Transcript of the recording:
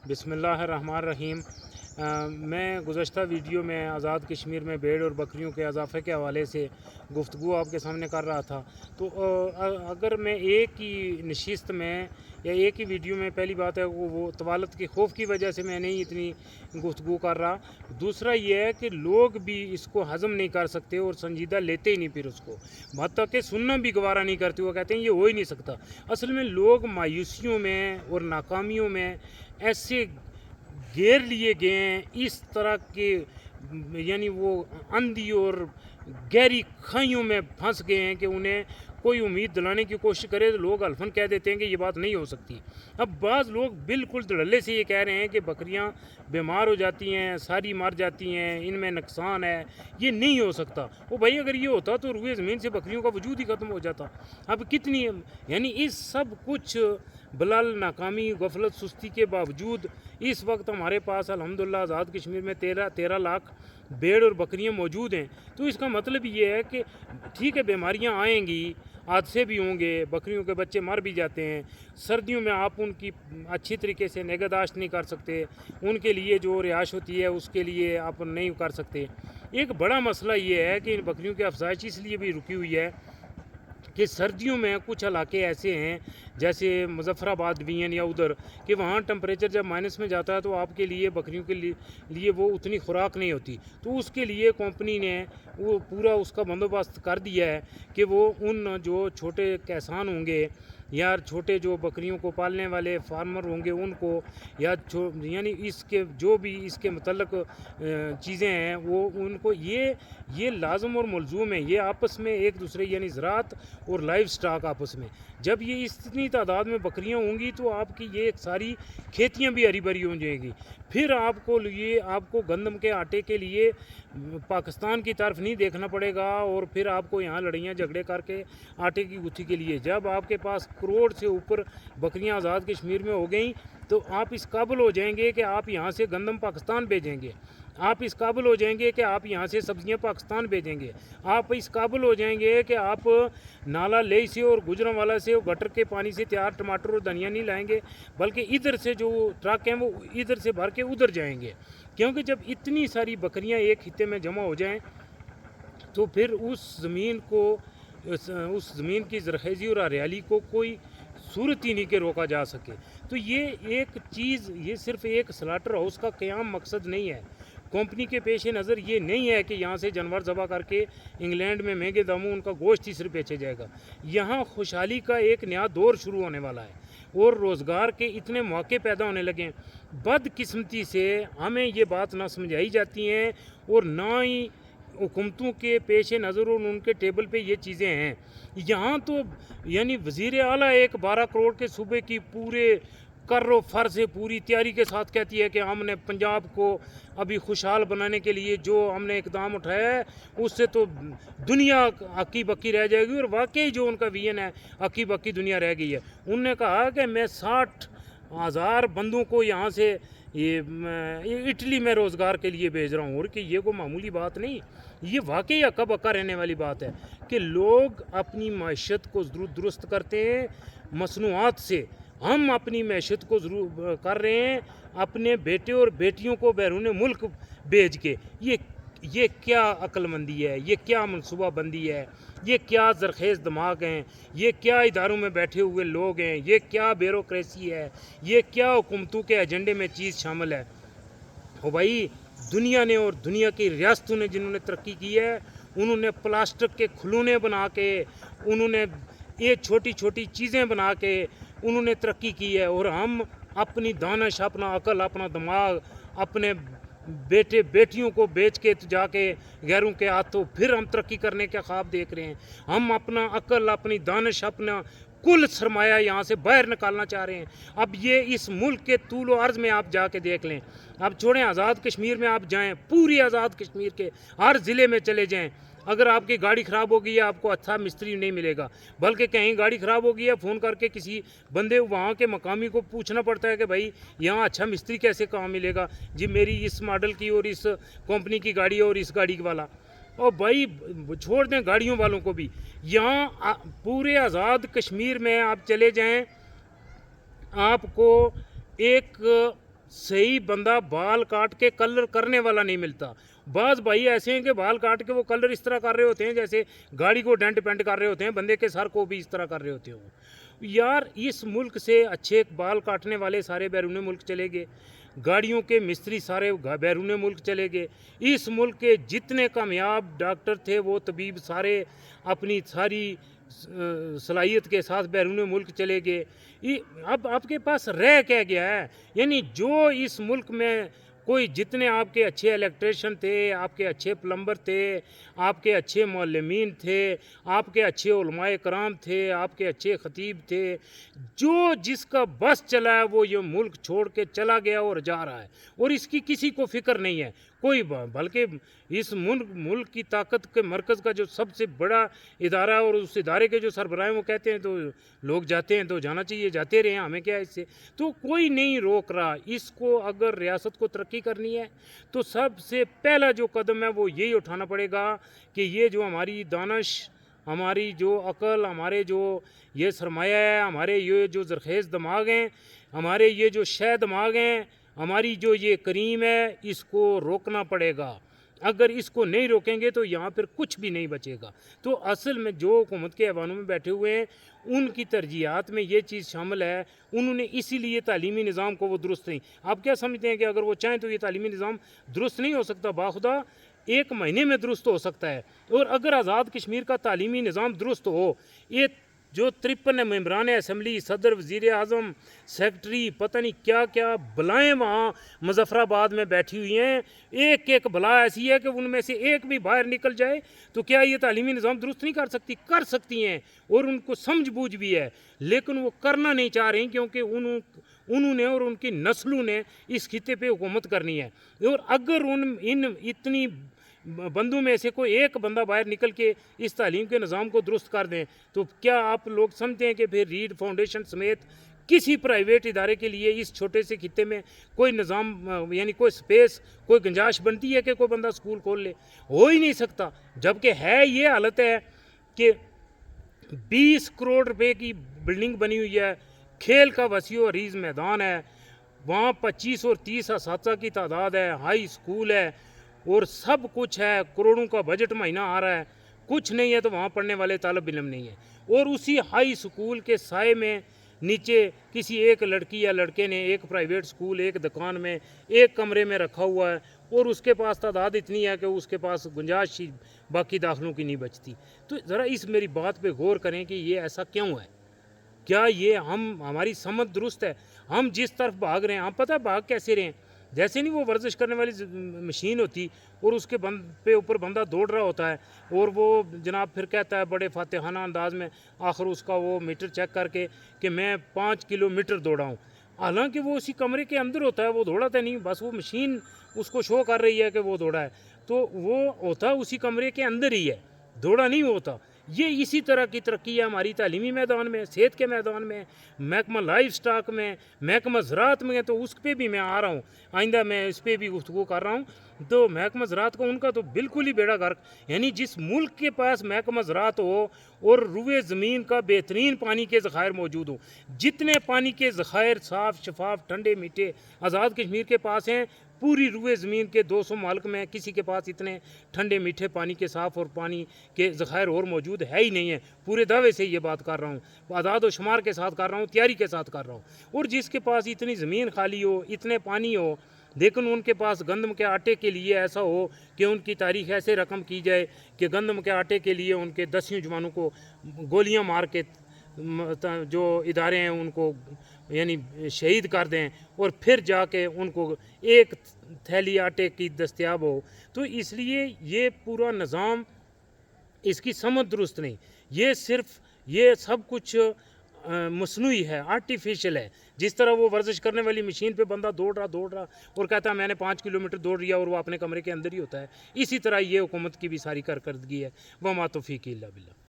बिस्मिल्लाहिर्रहमानिर्रहीम। मैं गुज़श्ता वीडियो में आज़ाद कश्मीर में भेड़ और बकरियों के इजाफ़े के हवाले से गुफ्तगू आपके सामने कर रहा था। तो अगर मैं एक ही नशिस्त में या एक ही वीडियो में, पहली बात है वो तवालत के खौफ की वजह से मैं नहीं इतनी गुफ्तगू कर रहा। दूसरा ये है कि लोग भी इसको हज़म नहीं कर सकते और संजीदा लेते ही नहीं, फिर उसको हत्ता कि सुनना भी गवारा नहीं करते। वो कहते हैं ये हो ही नहीं सकता। असल में लोग मायूसियों में और नाकामियों में ऐसे घेर लिए गए हैं, इस तरह के यानी वो अंधी और गहरी खाइयों में फंस गए हैं कि उन्हें कोई उम्मीद दिलाने की कोशिश करे तो लोग अल्फन कह देते हैं कि ये बात नहीं हो सकती। अब बाज़ लोग बिल्कुल धड़ल्ले से ये कह रहे हैं कि बकरियां बीमार हो जाती हैं, सारी मर जाती हैं, इनमें नुकसान है, ये नहीं हो सकता। वो भाई अगर ये होता तो रुए ज़मीन से बकरियों का वजूद ही ख़त्म हो जाता। अब कितनी यानी इस सब कुछ बलाल, नाकामी, गफलत, सुस्ती के बावजूद इस वक्त हमारे पास अल्हम्दुलिल्लाह आज़ाद कश्मीर में 13 लाख भेड़ और बकरियां मौजूद हैं। तो इसका मतलब ये है कि ठीक है, बीमारियां आएंगी, हादसे भी होंगे, बकरियों के बच्चे मर भी जाते हैं। सर्दियों में आप उनकी अच्छी तरीके से निगहदाश्त नहीं कर सकते, उनके लिए जो रिहाइश होती है उसके लिए आप नहीं कर सकते। एक बड़ा मसला ये है कि इन बकरियों की अफजाइश इसलिए भी रुकी हुई है कि सर्दियों में कुछ इलाके ऐसे हैं जैसे मुजफ्फराबाद भी हैं या उधर, कि वहाँ टेम्परेचर जब माइनस में जाता है तो आपके लिए बकरियों के लिए वो उतनी खुराक नहीं होती। तो उसके लिए कंपनी ने वो पूरा उसका बंदोबस्त कर दिया है कि वो उन जो छोटे किसान होंगे या छोटे जो बकरियों को पालने वाले फार्मर होंगे उनको, या यानी इसके जो भी इसके मतलब चीज़ें हैं वो उनको ये लाजम और मलजूम है, ये आपस में एक दूसरे यानी ज़राअत और लाइव स्टॉक आपस में, जब ये इतनी तादाद में बकरियां होंगी तो आपकी ये सारी खेतियां भी हरी भरी हो जाएंगी। फिर आपको गंदम के आटे के लिए पाकिस्तान की तरफ नहीं देखना पड़ेगा और फिर आपको यहाँ लड़ाइयाँ झगड़े करके आटे की गुत्थी के लिए, जब आपके पास करोड़ से ऊपर बकरियां आज़ाद कश्मीर में हो गई तो आप इस काबिल हो जाएंगे कि आप यहाँ से गंदम पाकिस्तान भेजेंगे, आप इस काबिल हो जाएंगे कि आप यहाँ से सब्जियाँ पाकिस्तान भेजेंगे, आप इस काबिल हो जाएंगे कि आप नाला लेई से और गुजरांवाला से गटर के पानी से तैयार टमाटर और धनिया नहीं लाएंगे, बल्कि इधर से जो ट्रक हैं वो इधर से भर के उधर जाएंगे। क्योंकि जब इतनी सारी बकरियां एक हिस्से में जमा हो जाएं तो फिर उस ज़मीन की ज़रख़ेज़ी और हरियाली को कोई सूरत ही नहीं के रोका जा सके। तो ये एक चीज़, ये सिर्फ़ एक स्लाटर हाउस का क़याम मकसद नहीं है। कंपनी के पेश नज़र ये नहीं है कि यहाँ से जानवर ज़बह करके इंग्लैंड में महंगे दामों उनका गोश्त ही सिर्फ बेचे जाएगा। यहाँ खुशहाली का एक नया दौर शुरू होने वाला है और रोज़गार के इतने मौके पैदा होने लगे हैं। बदकिस्मती से हमें ये बात ना समझाई जाती हैं और ना ही हुकूमतों के पेश नज़र और उनके टेबल पे ये चीज़ें हैं। यहाँ तो यानी वज़ीर आला एक 12 करोड़ के सूबे की पूरे कर्रो फर से पूरी तैयारी के साथ कहती है कि हमने पंजाब को अभी खुशहाल बनाने के लिए जो हमने इकदाम उठाया है उससे तो दुनिया अक्की बक्की रह जाएगी। और वाकई जो उनका विजन है, अक्की बक्की दुनिया रह गई है। उन्होंने कहा कि मैं 60,000 बंदों को यहाँ से ये इटली में रोज़गार के लिए भेज रहा हूँ। और कि ये कोई मामूली बात नहीं, ये वाकई अक्का बक्का रहने वाली बात है कि लोग अपनी मैशत को दुरुस्त करते हैं मसनूआत से। हम अपनी मैशत को ज़रूर कर रहे हैं अपने बेटे और बेटियों को बैरून मुल्क भेज के। ये क्या अक्लमंदी है, ये क्या मनसूबा बंदी है, ये क्या ज़रख़ेज़ दिमाग हैं, ये क्या इदारों में बैठे हुए लोग हैं, ये क्या ब्यूरोक्रेसी है, ये क्या हुकूमतों के एजेंडे में चीज़ शामिल है। ओ भाई, दुनिया ने और दुनिया की रियासतों ने जिन्होंने तरक्की की है उन्होंने प्लास्टिक के खिलौने बना के, उन्होंने ये छोटी छोटी चीज़ें बना के उन्होंने तरक्की की है। और हम अपनी दानिश, अपना अकल, अपना दिमाग, अपने बेटे बेटियों को बेच के जाके गैरों के हाथों फिर हम तरक्की करने के ख्वाब देख रहे हैं। हम अपना अकल, अपनी दानिश, अपना कुल सरमाया यहाँ से बाहर निकालना चाह रहे हैं। अब ये इस मुल्क के तूल व अर्ज़ में आप जाके देख लें। अब छोड़ें, आज़ाद कश्मीर में आप जाएं, पूरी आज़ाद कश्मीर के हर ज़िले में चले जाएं, अगर आपकी गाड़ी ख़राब हो गई है आपको अच्छा मिस्त्री नहीं मिलेगा, बल्कि कहीं गाड़ी ख़राब हो गई है फ़ोन करके किसी बंदे वहाँ के मकामी को पूछना पड़ता है कि भाई यहाँ अच्छा मिस्त्री कैसे कहाँ मिलेगा जी, मेरी इस मॉडल की और इस कंपनी की गाड़ी और इस गाड़ी वाला। और भाई छोड़ दें गाड़ियों वालों को भी, यहाँ पूरे आज़ाद कश्मीर में आप चले जाएं, आपको एक صحیح بندہ بال کاٹ کے کلر کرنے والا نہیں ملتا. بعض بھائی ایسے ہیں کہ بال کاٹ کے وہ کلر اس طرح کر رہے ہوتے ہیں جیسے گاڑی کو ڈینٹ پینٹ کر رہے ہوتے ہیں, بندے کے سر کو بھی اس طرح کر رہے ہوتے ہیں. یار اس ملک سے اچھے بال کاٹنے والے سارے بیرون ملک چلے گئے, گاڑیوں کے مستری سارے بیرون ملک چلے گئے, اس ملک کے جتنے کامیاب ڈاکٹر تھے وہ طبیب سارے اپنی ساری صلاحیت کے ساتھ بیرون ملک چلے گئے. اب آپ کے پاس رہ کیا گیا ہے؟ یعنی جو اس ملک میں کوئی جتنے آپ کے اچھے الیکٹریشین تھے, آپ کے اچھے پلمبر تھے, آپ کے اچھے معلمین تھے, آپ کے اچھے علماء کرام تھے, آپ کے اچھے خطیب تھے, جو جس کا بس چلا ہے وہ یہ ملک چھوڑ کے چلا گیا اور جا رہا ہے, اور اس کی کسی کو فکر نہیں ہے کوئی. بلکہ اس ملک کی طاقت کے مرکز کا جو سب سے بڑا ادارہ ہے اور اس ادارے کے جو سربراہ ہیں وہ کہتے ہیں تو لوگ جاتے ہیں تو جانا چاہیے, جاتے رہے ہیں, ہمیں کیا اس سے. تو کوئی نہیں روک رہا اس کو. اگر ریاست کو ترقی کرنی ہے تو سب سے پہلا جو قدم ہے وہ یہی اٹھانا پڑے گا کہ یہ جو ہماری دانش, ہماری جو عقل, ہمارے جو یہ سرمایہ ہے, ہمارے یہ جو زرخیز دماغ ہیں, ہمارے یہ جو شہ دماغ ہیں, ہماری جو یہ کریم ہے, اس کو روکنا پڑے گا. اگر اس کو نہیں روکیں گے تو یہاں پھر کچھ بھی نہیں بچے گا. تو اصل میں جو حکومت کے ایوانوں میں بیٹھے ہوئے ہیں ان کی ترجیحات میں یہ چیز شامل ہے. انہوں نے اسی لیے تعلیمی نظام کو وہ درست نہیں. آپ کیا سمجھتے ہیں کہ اگر وہ چاہیں تو یہ تعلیمی نظام درست نہیں ہو سکتا؟ باخدا 1 مہینے میں درست ہو سکتا ہے. اور اگر آزاد کشمیر کا تعلیمی نظام درست ہو, یہ جو 53 ممبران اسمبلی, صدر, وزیر اعظم, سیکٹری, پتہ نہیں کیا کیا بلائیں وہاں مظفر آباد میں بیٹھی ہوئی ہیں, ایک ایک بلا ایسی ہے کہ ان میں سے ایک بھی باہر نکل جائے تو کیا یہ تعلیمی نظام درست نہیں کر سکتی؟ کر سکتی ہیں, اور ان کو سمجھ بوجھ بھی ہے, لیکن وہ کرنا نہیں چاہ رہی کیونکہ انہوں نے اور ان کی نسلوں نے اس خطے پہ حکومت کرنی ہے. اور اگر ان اتنی بندوں میں سے کوئی ایک بندہ باہر نکل کے اس تعلیم کے نظام کو درست کر دیں تو کیا آپ لوگ سمجھتے ہیں کہ پھر ریڈ فاؤنڈیشن سمیت کسی پرائیویٹ ادارے کے لیے اس چھوٹے سے خطے میں کوئی نظام, یعنی کوئی سپیس, کوئی گنجائش بنتی ہے کہ کوئی بندہ سکول کھول لے؟ ہو ہی نہیں سکتا. جبکہ ہے یہ حالت ہے کہ 20 کروڑ روپے کی بلڈنگ بنی ہوئی ہے, کھیل کا وسیع و عریض میدان ہے, وہاں 25 اور 30 اساتذہ کی تعداد ہے, ہائی اسکول ہے, اور سب کچھ ہے, کروڑوں کا بجٹ مہینہ آ رہا ہے. کچھ نہیں ہے تو وہاں پڑھنے والے طالب علم نہیں ہیں. اور اسی ہائی اسکول کے سائے میں نیچے کسی ایک لڑکی یا لڑکے نے ایک پرائیویٹ اسکول ایک دکان میں ایک کمرے میں رکھا ہوا ہے, اور اس کے پاس تعداد اتنی ہے کہ اس کے پاس گنجائش ہی باقی داخلوں کی نہیں بچتی. تو ذرا اس میری بات پہ غور کریں کہ یہ ایسا کیوں ہے؟ کیا یہ ہماری سمت درست ہے؟ ہم جس طرف بھاگ رہے ہیں, ہم پتہ بھاگ کیسے رہے ہیں؟ جیسے نہیں وہ ورزش کرنے والی مشین ہوتی اور اس کے پہ اوپر بندہ دوڑ رہا ہوتا ہے, اور وہ جناب پھر کہتا ہے بڑے فاتحانہ انداز میں آخر اس کا وہ میٹر چیک کر کے کہ میں 5 کلومیٹر دوڑا ہوں, حالانکہ وہ اسی کمرے کے اندر ہوتا ہے, وہ دوڑاتا نہیں, بس وہ مشین اس کو شو کر رہی ہے کہ وہ دوڑا ہے. تو وہ ہوتا اسی کمرے کے اندر ہی ہے, دوڑا نہیں ہوتا. یہ اسی طرح کی ترقی ہے ہماری تعلیمی میدان میں, صحت کے میدان میں, محکمہ لائف سٹاک میں, محکمہ زراعت میں, تو اس پہ بھی میں آ رہا ہوں, آئندہ میں اس پہ بھی گفتگو کر رہا ہوں. تو محکمہ زراعت کو ان کا تو بالکل ہی بیڑا غرق. یعنی جس ملک کے پاس محکمہ زراعت ہو اور روئے زمین کا بہترین پانی کے ذخائر موجود ہوں, جتنے پانی کے ذخائر صاف شفاف ٹھنڈے میٹھے آزاد کشمیر کے پاس ہیں, پوری روئے زمین کے 200 ممالک میں کسی کے پاس اتنے ٹھنڈے میٹھے پانی کے صاف اور پانی کے ذخائر اور موجود ہے ہی نہیں ہے. پورے دعوے سے یہ بات کر رہا ہوں, اعداد و شمار کے ساتھ کر رہا ہوں, تیاری کے ساتھ کر رہا ہوں. اور جس کے پاس اتنی زمین خالی ہو, اتنے پانی ہو, لیکن ان کے پاس گندم کے آٹے کے لیے ایسا ہو کہ ان کی تاریخ ایسے رقم کی جائے کہ گندم کے آٹے کے لیے ان کے 10 جوانوں کو گولیاں مار کے جو ادارے ہیں ان کو یعنی شہید کر دیں, اور پھر جا کے ان کو ایک تھیلی آٹے کی دستیاب ہو. تو اس لیے یہ پورا نظام, اس کی سمت درست نہیں. یہ صرف یہ سب کچھ مصنوعی ہے, آرٹیفیشل ہے. جس طرح وہ ورزش کرنے والی مشین پہ بندہ دوڑ رہا اور کہتا ہے میں نے 5 کلومیٹر دوڑ لیا, اور وہ اپنے کمرے کے اندر ہی ہوتا ہے, اسی طرح یہ حکومت کی بھی ساری کارکردگی ہے. وما توفیقی الا باللہ.